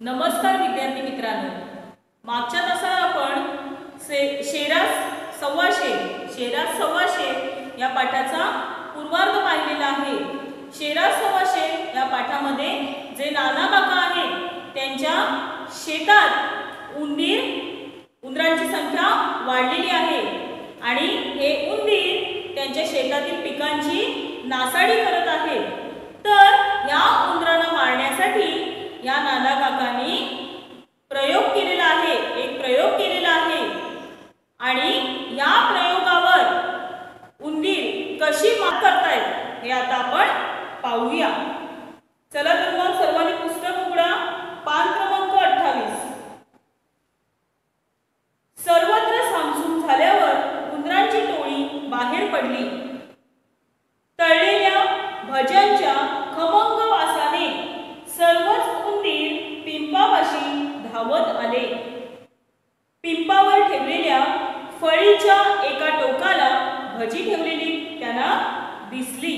नमस्कार विद्यार्थी मित्रांनो, मागच्या तासात आपण शेरास सव्वाशे या पाठाचा पूर्वार्ध पाहिलेला आहे। शेरास सव्वाशे या पाठामध्ये जे नाना काका आहेत त्यांच्या शेतात उंदरांची संख्या वाढलेली आहे आणि हे उंदीर त्यांच्या शेतातील पिकांची नासाडी करत आहेत। तर या उंदरांना मारण्यासाठी या नाना काकांनी एक प्रयोग केलेला आहे आणि या प्रयोगावर उंदीर कशी मात करतायत हे आता आपण पाहूया। चला तर मग सर्वांनी पुस्तक उघडा, पान क्रमांक 28। सर्वत्र सामसूम झाल्यावर उंदरांची टोळी बाहेर पडली। तळलेल्या भज्यांच्या खमंग वासाने सर्वच उंदीर पिंपापाशी धावत आले। पिंपावर ठेवलेल्या फळीच्या एका टोकाला भजी ठेवलेली त्यांना दिसली।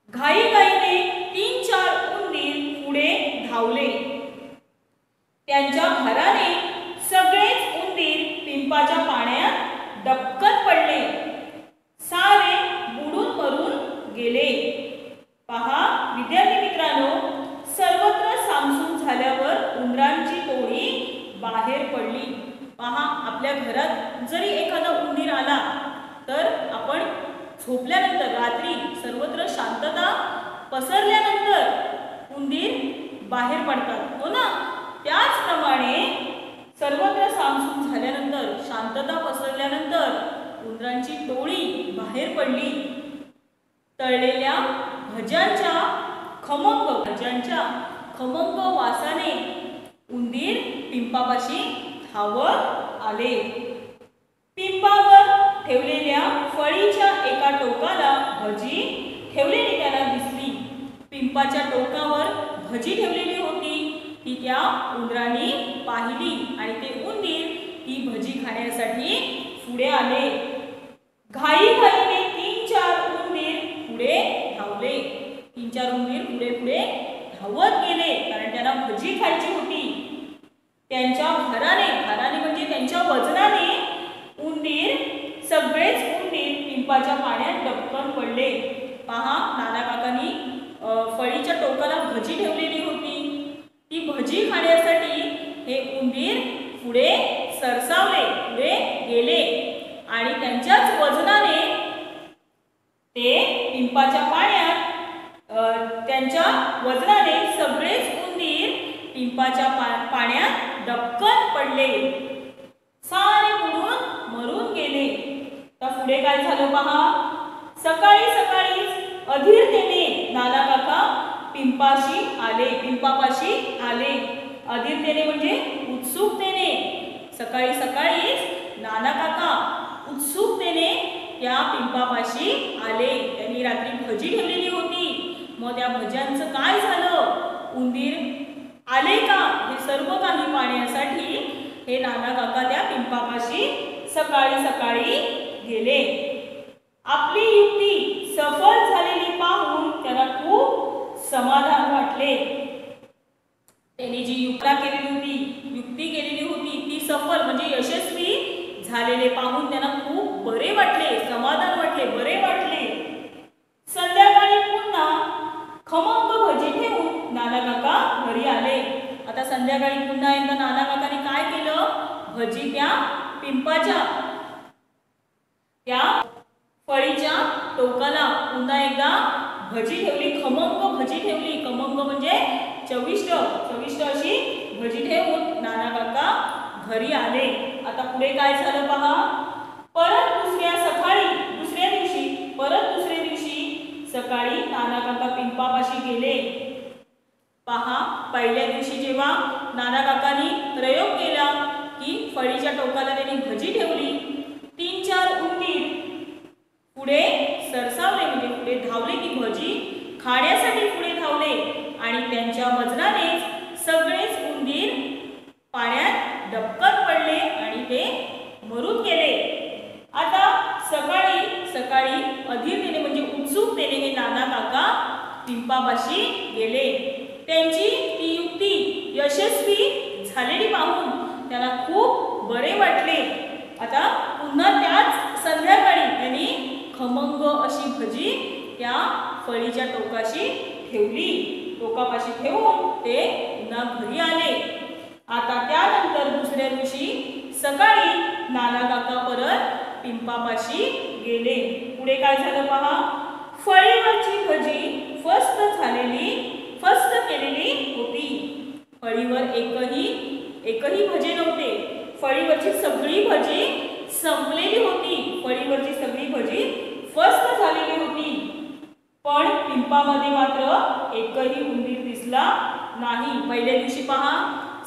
घाईघाईने 3-4 उंदीर पुढे धावले। त्यांच्या भराने सगळेच उंदीर पिंपाच्या पाण्यात डबकत पडले। सारे बुडून मरून गेले। पहा विद्यार्थी मित्रांनो, सर्वत्र सामसूम झाल्यावर उंदरांची टोळी बाहेर पडली। पहा, आपल्या घरात जरी एखादा उंदीर आला तर आपण झोपल्यानंतर रात्री सर्वत्र शांतता पसरल्यानंतर उंदीर बाहेर पडतात, हो ना। त्याचप्रमाणे सर्वत्र सामसूम झाल्यानंतर शांतता पसरल्यानंतर उंदरांची टोळी बाहेर पडली। तळलेल्या भज्यांच्या खमंग वासाने उंदीर पिंपापाशी धावत आले। पिंपावर ठेवलेल्या फळीच्या एका टोकाला भजी ठेवलेली त्यांना दिसली। पिंपाच्या टोकावर भजी ठेवलेली होती ती त्या उंदरांनी पाहिली आणि ते उंदीर ती भजी खाण्यासाठी पुढे आले। घाईघाईने 3-4 उंदीर पुढे धावले। 3-4 उंदीर पुढे धावत गेले कारण त्यांना भजी खायची होती। त्यांच्या भराने म्हणजे त्यांच्या वजनाने सगळेच उंदीर पिंपाच्या पाण्यात डबकन पडले। पहा, नाना काकांनी फळीच्या टोकाला भजी ठेवलेली होती। ती भजी खाण्यासाठी हे उंदीर पुढे सरसावले, पुढे गेले आणि त्यांच्याच वजनाने ते पिंपाच्या पाण्यात सगळेच उंदीर पिंपाच्या पाण्यात डबकन पडले। सारे बुडून मरून गेले। तर पुढे काय झालं पहा। सकाळीच अधीरतेने नाना काका पिंपापाशी आले। अधीरतेने म्हणजे उत्सुकतेने। सकाळीच नाना काका उत्सुकतेने त्या पिंपापाशी आले। त्यांनी रात्री भजी ठेवलेली होती। मग त्या भज्यांचं काय झालं? उंदीर आले का हे सर्व काही पाहण्यासाठी हे नाना काका त्या पिंपापाशी सकाळी गेले। आपली युक्ती सफल झालेली पाहून त्यांना खूप समाधान वाटले। त्यांनी जी युक्ती केलेली होती ती सफल म्हणजे यशस्वी झालेले पाहून त्यांना खूप बरे वाटले, समाधान वाटले, बरे वाटले। संध्याकाळी पुन्हा खमंग भजी ठेवून नाना काका घरी आले। आता संध्याकाळी पुन्हा एकदा नाना काकांनी काय केलं? भजी त्या पिंपाच्या त्या फळीच्या टोकाला पुन्हा एकदा भजी ठेवली, खमंग भजी ठेवली। खमंग म्हणजे चविष्ट अशी भजी ठेवून नाना काका घरी आले। आता पुढे काय झालं पहा। परत दुसऱ्या दिवशी सकाळी नाना काका पिंपापाशी गेले। पहा, पहिल्या दिवशी जेव्हा नाना काकांनी प्रयोग केला की फळीच्या टोकाला त्यांनी भजी ठेवली, 3-4 उंदीर पुढे सरसावले म्हणजे पुढे धावले, ती भजी खाण्यासाठी पुढे धावले आणि त्यांच्या वजनाने सगळेच उंदीर पाण्यात डबकत पडले आणि ते मरून गेले। आता सकाळी अधीरतेने म्हणजे उत्सुकतेने हे नाना काका पिंपापाशी गेले। त्यांची ती युक्ती यशस्वी झालेली पाहून त्याला खूप बरे वाटले. आता पुन्हा त्याच संध्याकाळी त्यांनी खमंग अशी भजी त्या फळीच्या टोकाशी ठेवली. टोकापाशी ठेवून ते पुन्हा घरी आले. आता त्यानंतर दुसऱ्या दिवशी सकाळी नाना काका परत पिंपापाशी गेले. पुढे काय झालं पहा. फळीवरची भजी फस्त केलेली होती. फळीवर एकही भजे नव्हते. फळीवरची सगळी भजी संपलेली होती. फळीवरची सगळी भजी फस्त झालेली होती. पण पिंपामध्ये मात्र एकही उंदीर दिसला नाही. पहिल्या दिवशी पहा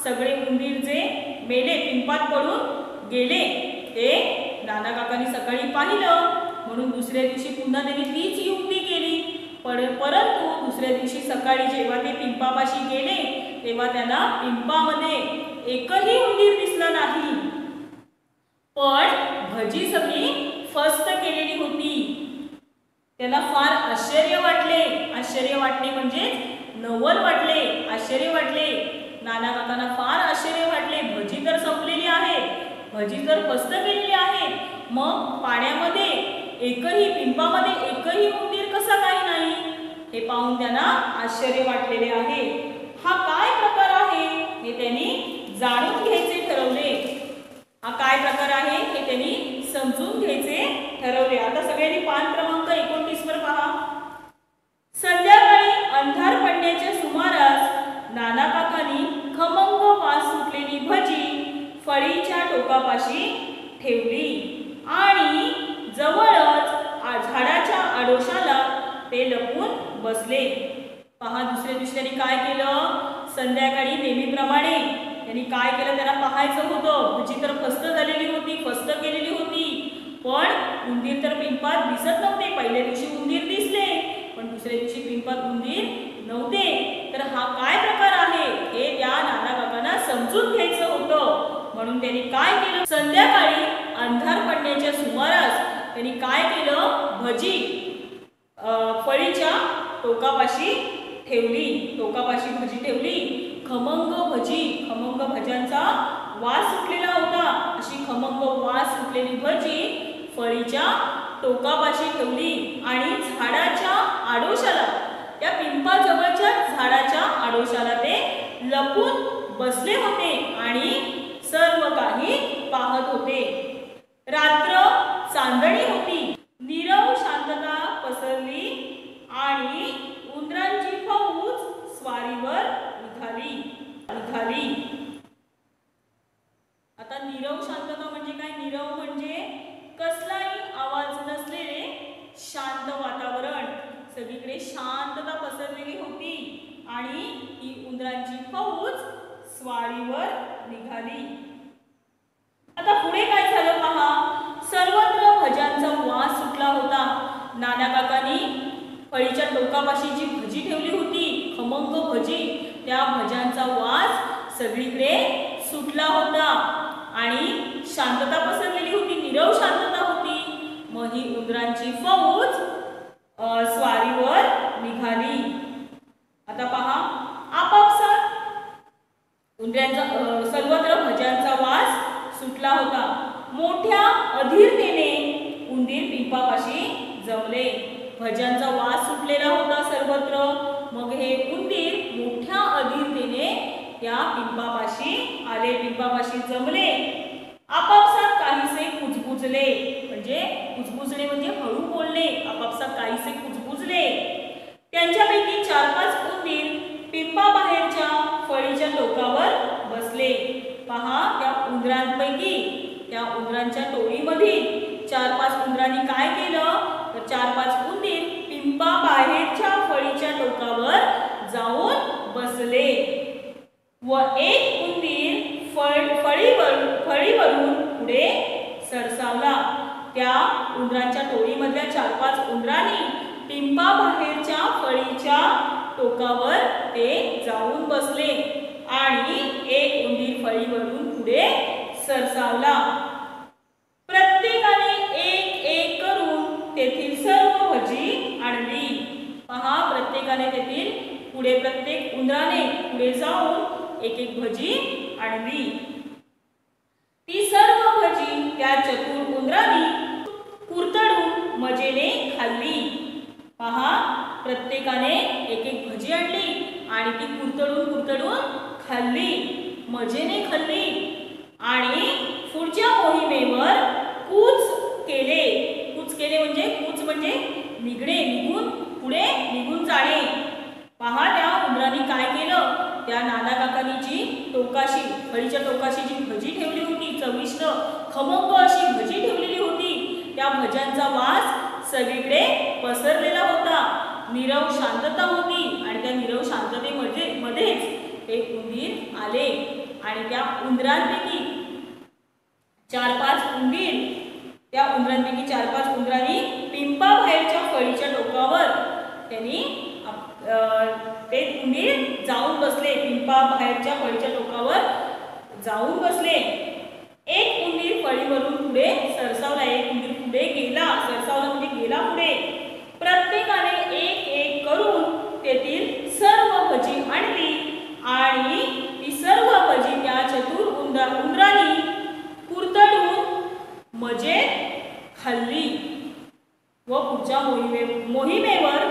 सगळे उंदीर जे मेले पिंपात पडून गेले ते नाना काकांनी सकाळी पाहिलं. म्हणून दुसऱ्या दिवशी पुन्हा त्यांनी तीच युक्ती केली. परंतु दुसऱ्या दिवशी सकाळी जेव्हा ते पिंपापाशी गेले तेव्हा त्यांना पिंपामध्ये एकही उंदीर दिसला नाही. पण भजी सगळी फस्त केलेली होती. त्यांना फार आश्चर्य वाटले. आश्चर्य वाटणे म्हणजे नवल वाटले. आश्चर्य वाटले. नाना काकांना फार आश्चर्य वाटले. भजी तर संपलेली आहे. भजी तर फस्त केलेली आहे. मग पाण्यामध्ये पिंपामध्ये एकही उंदीर कसा काही नाही हे पाहून त्यांना आश्चर्य वाटलेले आहे. हा काय प्रकार आहे हे त्यांनी जाणून घ्यायचे ठरवले. हा काय प्रकार आहे हे त्यांनी समजून घ्यायचे ठरवले. आता सगळ्यांनी पान क्रमांक 29 वर पहा. संध्याकाळी अंधार पडण्याच्या सुमारास नाना काकांनी खमंग वास सुटलेली भजी फळीच्या टोकापाशी ठेवली आणि जवळच झाडाच्या आडोशाला ते लपून बसले. पहा दुसऱ्या दिवशी काय केलं. संध्याकाळी नेहमीप्रमाणे त्यांनी काय केलं. त्यांना पाहायचं होतं. भजी तर फस्त झालेली होती. फस्त केलेली होती. पण उंदीर तर पिंपात दिसत नव्हते. पहिल्या दिवशी उंदीर दिसले पण दुसऱ्या दिवशी पिंपात उंदीर नव्हते. तर हा काय प्रकार आहे हे त्या नाना काकांना समजून घ्यायचं होतं. म्हणून त्यांनी काय केलं. संध्याकाळी अंधार पडण्याच्या सुमारास त्यांनी काय केलं. भजी फळीच्या टोकापाशी ठेवली. टोकापाशी भजी ठेवली. खमंग भज्यांचा वास सुटलेला होता. अशी खमंग वास सुटलेली भजी फळीच्या टोकापाशी ठेवली आणि झाडाच्या आडोशाला त्या पिंपाजवळच्या झाडाच्या आडोशाला ते लपून बसले होते आणि सर्व काही पाहत होते. रात्र चांदणी होती. नीरव शांतता पसरली आणि उंदरांची फौज स्वारीवर निघाली. आता नीरव शांतता म्हणजे काय. नीरव म्हणजे कसलाही आवाज नसलेले शांत वातावरण. सगळीकडे शांतता पसरलेली होती आणि ही उंदरांची फौज स्वारीवर निघाली. आता पुढे काय झालं पहा. सर्वत्र भज्यांचा वास सुटला होता. नाना काकांनी फळीच्या टोकापाशी जी भजी ठेवली होती खमंग भजी त्या भज्यांचा वास सगळीकडे सुटला होता आणि शांतता पसरलेली होती. नीरव शांतता होती. मग ही उंदरांची फौज स्वारीवर निघाली. आता पहा आपापसात उंदरांचा सर्वत्र भज्यांचा वास सुटला होता. मोठ्या अधीरतेने उंदीर पिंपापाशी जमले. भज्यांचा वास सुटलेला होता सर्वत्र. मग हे उंदीर मोठ्या अधीरतेने त्या पिंपापाशी आले. पिंपापाशी जमले. आपापसात काहीसे कुजबुजले. कुजबुजणे म्हणजे हळू बोलणे. आपापसात काहीसे कुजबुजले. त्यांच्यापैकी 4-5 उंदीर पिंपाबाहेरच्या फळीच्या टोकावर बसले. पहा त्या उंदरांच्या टोळीमधील 4-5 उंदरांनी काय केलं तर 4-5 उंदीर पिंपाबाहेरच्या फळीच्या टोकावर जाऊन बसले व एक उंदीर फळीवरून पुढे सरसावला. त्या उंदरांच्या टोळीमधल्या 4-5 उंदरांनी पिंपाबाहेरच्या फळीच्या टोकावर ते जाऊन बसले आणि एक उंदीर फळीवरून पुढे सरसावला. प्रत्येकाने एक करून तेथील सर्व भजी आणली. पहा प्रत्येकाने तेथील प्रत्येक उंदराने पुढे जाऊन एक एक भजी आणली. ती सर्व भजी त्या चतुर उंदराने कुरतडून मजेने खाल्ली. पहा, प्रत्येकाने एक एक भजी आणली आणि ती कुरतडून खाल्ली, मजेने खाल्ली आणि पुढच्या मोहिमेवर कूच केले. कूच केले म्हणजे कूच म्हणजे निघणे, पुढे निघून जाणे. पहा, त्या उंदराने काय केलं, त्या नाना काकांनी जी टोकाशी, फळीच्या टोकाशी जी भजी ठेवली होती, चविष्ट खमंग अशी भजी ठेवलेली होती, त्या भज्यांचा वास सगळीकडे पसरलेला होता. नीरव शांतता होती आणि त्या नीरव शांततेमध्येच ते उंदीर आले आणि त्या उंदरांपैकी 4-5 उंदीर, त्या उंदरांपैकी 4-5 उंदरांनी पिंपाबाहेरच्या फळीच्या टोकावर त्यांनी ते उंदीर जाऊन बसले. पिंपाबाहेरच्या फळीच्या टोकावर जाऊन बसले. एक उंदीर फळीवरून पुढे सरसावला, एक उंदीर पुढे गेला, सरसावला म्हणजे गेला पुढे. प्रत्येकाने एक एक करून तेथील सर्व भजी आणली आणि ती सर्व भजी त्या चतुर उंदरांनी कुरतडून मजेत खाल्ली व पुढच्या मोहिमेवर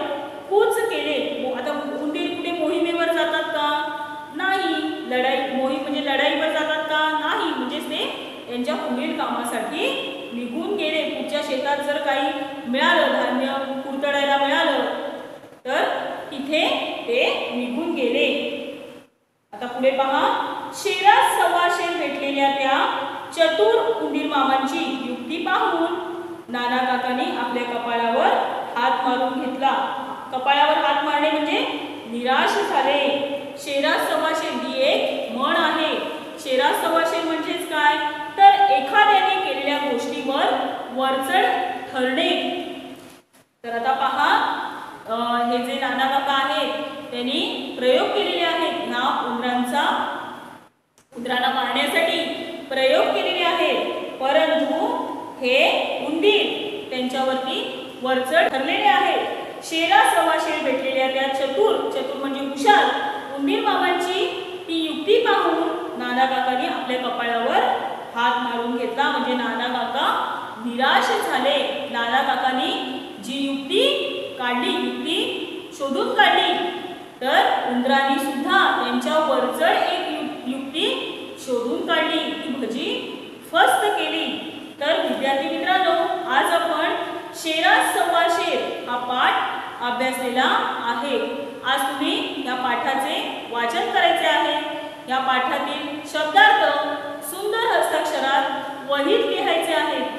कूच केले. आता उंदीर कुठे मोहिमेवर जातात का? नाही. मोहीम म्हणजे लढाईवर जातात का? नाही. म्हणजेच ते त्यांच्या पुढील कामासाठी निघून गेले. पुढच्या शेतात जर काही मिळालं, धान्य कुरतडायला मिळालं तर तिथे ते निघून गेले. आता पुढे पहा, शेरात सव्वा शेर भेटलेल्या त्या चतुर उंदीर मामांची युक्ती पाहून नाना काकांनी आपल्या कपाळावर हात मारून घेतला. कपाळावर हात मारणे म्हणजे निराश झाले. शेरात सव्वा शेर ही एक म्हण आहे. शेरात सव्वा शेर म्हणजेच काय, तर एखाद्याने केलेल्या गोष्टीवर वरचढ ठरणे. तर आता पहा, हे जे नाना काका आहेत त्यांनी प्रयोग केलेले आहेत. ह्या उंदरांना मारण्यासाठी प्रयोग केलेले आहेत, परंतु हे उंदीर त्यांच्यावरती वरचढ ठरलेले आहेत. शेरा सव्वा शेर भेटलेल्या त्या चतुर म्हणजे हुशार उंदीर मामांची ती युक्ती पाहून नाना काकांनी आपल्या कपाळावर हात मारून घेतला. म्हणजे नाना काका निराश झाले. नाना काकांनी जी युक्ती शोधून काढली, तर उंदरांनी सुद्धा त्यांच्या वरचढ एक युक्ती शोधून काढली, ती भजी फस्त केली. तर विद्यार्थी मित्रांनो, आज आपण शेरात सव्वा शेर हा पाठ अभ्यासलेला आहे. आज तुम्ही या पाठाचे वाचन करायचे आहे. या पाठातील शब्दार्थ सुंदर हस्ताक्षरात वहीत लिहायचे आहेत.